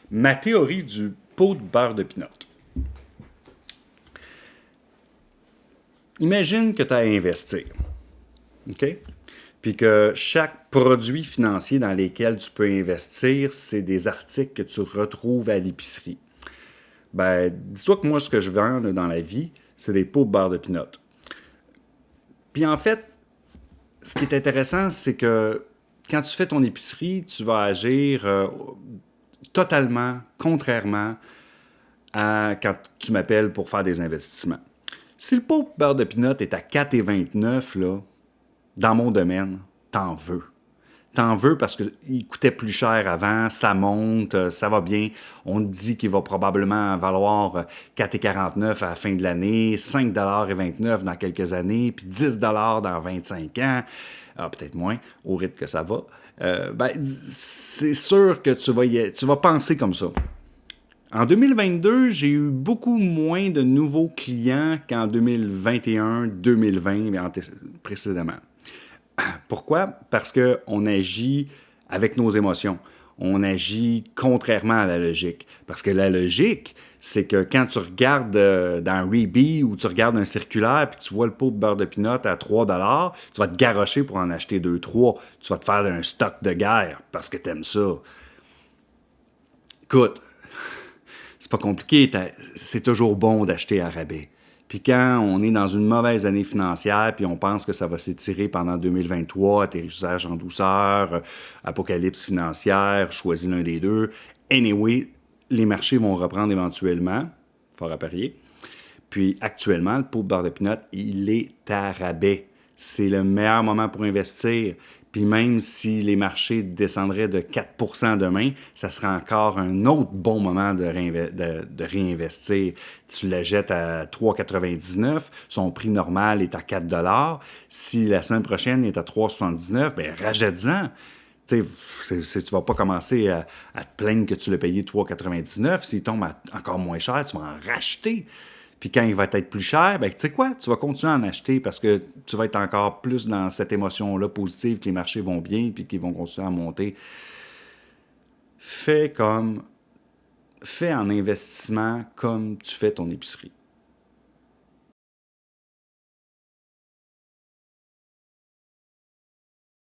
Ma théorie du pot de beurre de pinot. Imagine que tu as à investir, OK? Puis que chaque produit financier dans lesquels tu peux investir, c'est des articles que tu retrouves à l'épicerie. Ben, dis-toi que moi, ce que je vends là, dans la vie, c'est des pots de beurre de pinot. Puis en fait, ce qui est intéressant, c'est que quand tu fais ton épicerie, tu vas agir totalement contrairement à quand tu m'appelles pour faire des investissements. Si le pot de beurre de pinot est à 4,29 là, dans mon domaine, t'en veux. T'en veux parce qu'il coûtait plus cher avant, ça monte, ça va bien. On te dit qu'il va probablement valoir 4,49 à la fin de l'année, 5,29 dans quelques années, puis 10 dans 25 ans. Ah, peut-être moins, au rythme que ça va. Ben, c'est sûr que tu vas penser comme ça. En 2022, j'ai eu beaucoup moins de nouveaux clients qu'en 2021-2020 précédemment. Pourquoi? Parce qu'on agit avec nos émotions. On agit contrairement à la logique. Parce que la logique, c'est que quand tu regardes dans Reebee ou tu regardes un circulaire puis tu vois le pot de beurre de pinot à 3 $, tu vas te garrocher pour en acheter 2, 3. Tu vas te faire un stock de guerre parce que tu aimes ça. Écoute, c'est pas compliqué, c'est toujours bon d'acheter à rabais. Puis quand on est dans une mauvaise année financière, puis on pense que ça va s'étirer pendant 2023, atterrissage en douceur, apocalypse financière, choisis l'un des deux. Anyway, les marchés vont reprendre éventuellement, fort à parier. Puis actuellement, le pot de beurre de pinot, il est à rabais. C'est le meilleur moment pour investir. Puis même si les marchés descendraient de 4 demain, ça serait encore un autre bon moment de réinvestir. Tu le jettes à 3,99, son prix normal est à 4 $. Si la semaine prochaine il est à 3,79, bien rachète-en. Tu sais, tu vas pas commencer à te plaindre que tu l'as payé 3,99. S'il tombe encore moins cher, tu vas en racheter. Puis quand il va être plus cher, ben tu sais quoi? Tu vas continuer à en acheter parce que tu vas être encore plus dans cette émotion-là positive que les marchés vont bien puis qu'ils vont continuer à monter. Fais en investissement comme tu fais ton épicerie.